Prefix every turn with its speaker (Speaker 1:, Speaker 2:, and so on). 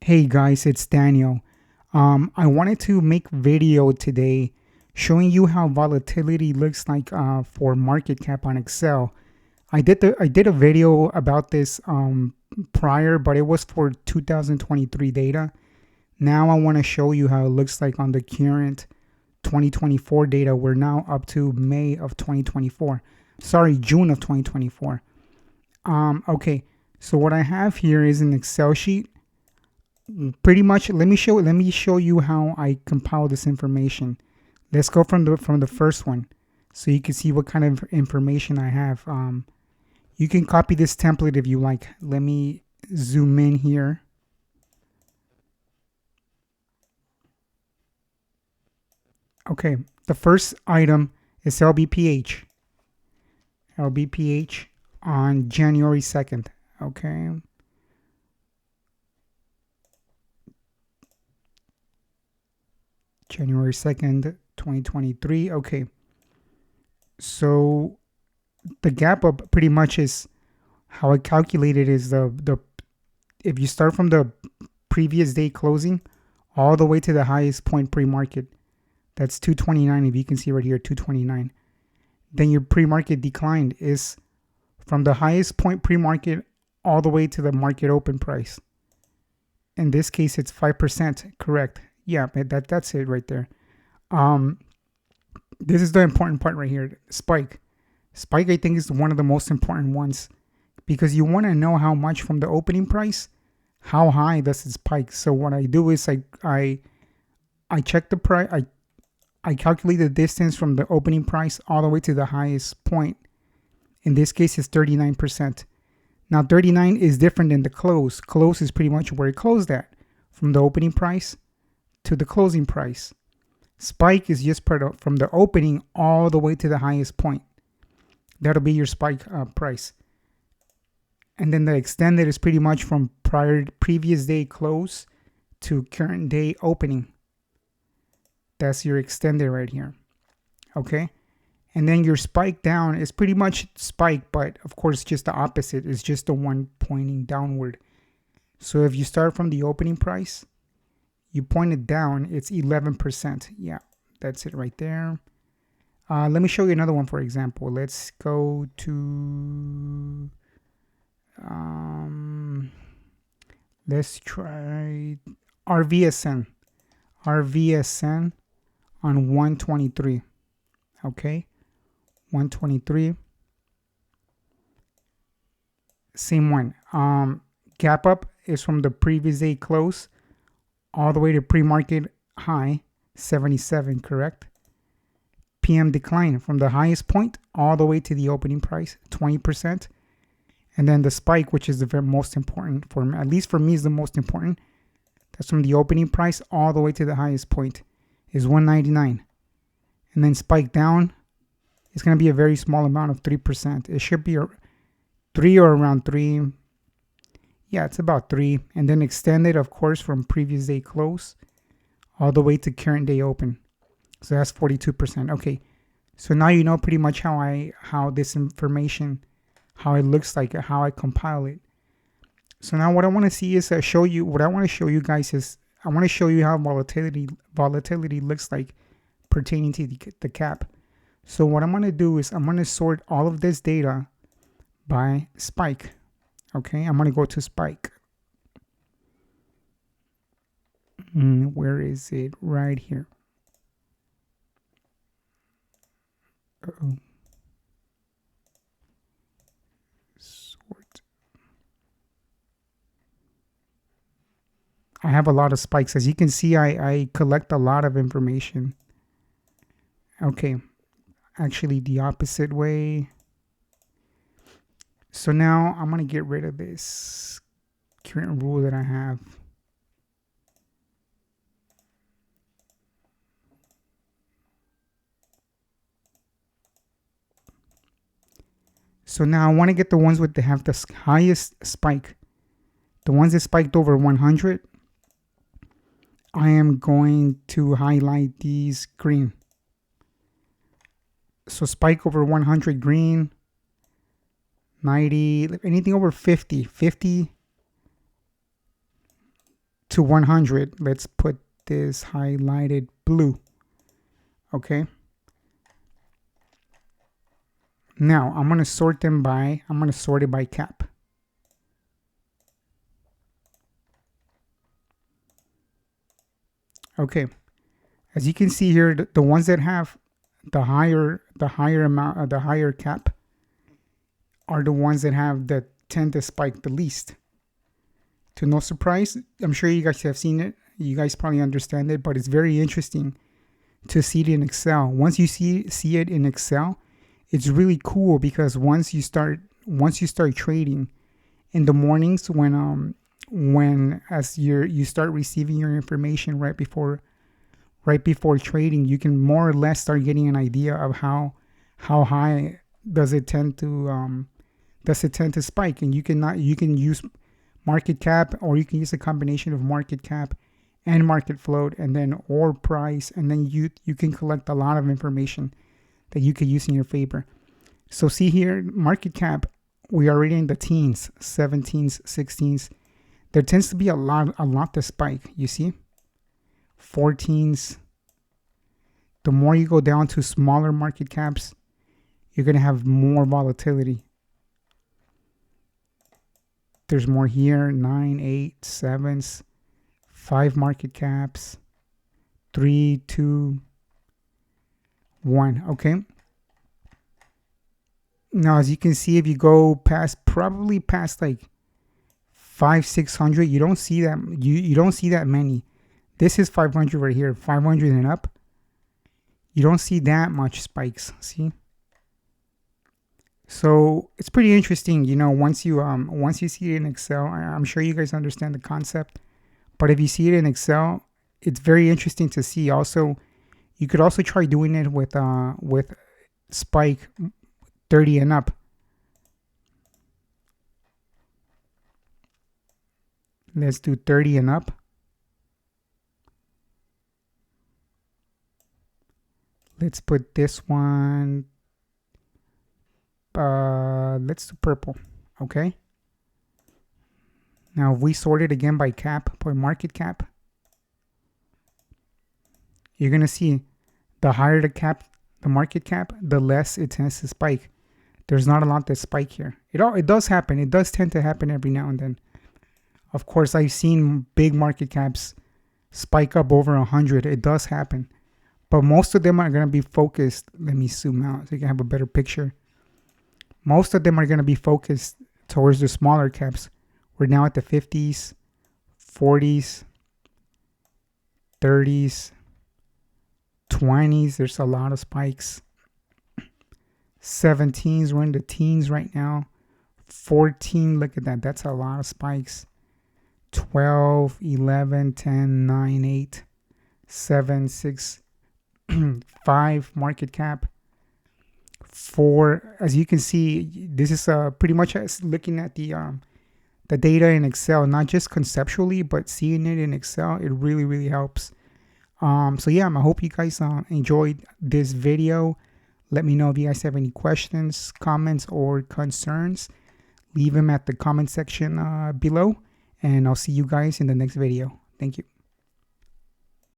Speaker 1: Hey guys, it's Daniel. I wanted to make video today showing you how volatility looks like for market cap on Excel. I did a video about this prior, but it was for 2023 data. Now I want to show you how it looks like on the current 2024 data. We're now up to May of 2024. Sorry, June of 2024. Okay, so what I have here is an Excel sheet. Pretty much, let me show you how I compile this information. Let's go from the first one so you can see what kind of information I have. You can copy this template if you like. Let me zoom in here. Okay, the first item is LBPH. LBPH on January 2nd. Okay. January 2nd, 2023. Okay. So the gap up pretty much is how I calculated is the if you start from the previous day closing all the way to the highest point pre-market, that's 229. If you can see right here, 229. Then your pre-market decline is from the highest point pre-market all the way to the market open price. In this case, it's 5%. Correct. Yeah, that's it right there. Um, this is the important part right here. Spike. Spike, I think, is one of the most important ones because you want to know how much from the opening price, how high does it spike. So what I do is I check the price. I calculate the distance from the opening price all the way to the highest point. In this case, it's 39%. Now, 39 is different than the close. Close is pretty much where it closed at, from the opening price to the closing price. Spike is just from the opening all the way to the highest point. That'll be your spike price. And then the extended is pretty much from previous day close to current day opening. That's your extended right here. Okay. And then your spike down is pretty much spike, but of course just the opposite. It's just the one pointing downward. So if you start from the opening price, you point it down, it's 11%. Yeah, that's it right there. Let me show you another one, for example. Let's go to, let's try RVSN. RVSN on 123. Okay, 123. Same one. Gap up is from the previous day close all the way to pre-market high, 77, correct? PM decline from the highest point all the way to the opening price, 20%. And then the spike, which is the very most important for me, at least for me is the most important. That's from the opening price all the way to the highest point is 199. And then spike down, it's going to be a very small amount of 3%. It should be 3 or around 3. Yeah, it's about 3. And then extended, of course, from previous day close all the way to current day open. So that's 42%. Okay. So now you know pretty much how this information, how it looks like, how I compile it. So now what I want to see is show you, what I want to show you guys is, I want to show you how volatility looks like pertaining to the cap. So what I'm going to do is I'm going to sort all of this data by spike. Okay, I'm going to go to spike. Where is it? Right here. Uh-oh. Sort. I have a lot of spikes. As you can see, I collect a lot of information. Okay, actually the opposite way. So now I'm going to get rid of this current rule that I have. So now I want to get the ones that have the highest spike. The ones that spiked over 100, I am going to highlight these green. So spike over 100 green, 90, anything over 50 to 100. Let's put this highlighted blue. Okay. Now I'm going to sort it by cap. Okay. As you can see here, the ones that have the higher amount, the higher cap are the ones that tend to spike the least. To no surprise, I'm sure you guys have seen it. You guys probably understand it, but it's very interesting to see it in Excel. Once you see it in Excel, it's really cool because once you start trading in the mornings, when as you start receiving your information right before trading, you can more or less start getting an idea of how high does it tend to spike. And you can use market cap, or you can use a combination of market cap and market float, and then or price, and then you can collect a lot of information that you could use in your favor. So see here, market cap, we are already in the teens, 17s, 16s. There tends to be a lot to spike, you see? 14s. The more you go down to smaller market caps, you're going to have more volatility. There's more here, 9, 8, 7s, 5 market caps, 3, 2, 1, okay? Now, as you can see, if you go probably past like 500, 600, you don't see that, you don't see that many. This is 500 right here, 500 and up. You don't see that much spikes, see? So it's pretty interesting, you know, once you see it in Excel. I'm sure you guys understand the concept, but if you see it in Excel, it's very interesting to see. Also, you could also try doing it with spike 30 and up. Let's do 30 and up. Let's put this one. Let's do purple. Okay. Now, if we sort it again by cap, by market cap, you're gonna see the higher the market cap, the less it tends to spike. There's not a lot to spike here. It does happen. It does tend to happen every now and then. Of course, I've seen big market caps spike up over 100. It does happen. But most of them are going to be focused. Let me zoom out so you can have a better picture. Most of them are going to be focused towards the smaller caps. We're now at the 50s, 40s, 30s, 20s. There's a lot of spikes. 17s, we're in the teens right now. 14, look at that. That's a lot of spikes. 12, 11, 10, 9, 8, 7, 6, 5 market cap. 4, as you can see, this is pretty much looking at the data in Excel, not just conceptually, but seeing it in Excel. It really, really helps. So yeah, I hope you guys enjoyed this video. Let me know if you guys have any questions, comments, or concerns. Leave them at the comment section below, and I'll see you guys in the next video. Thank you.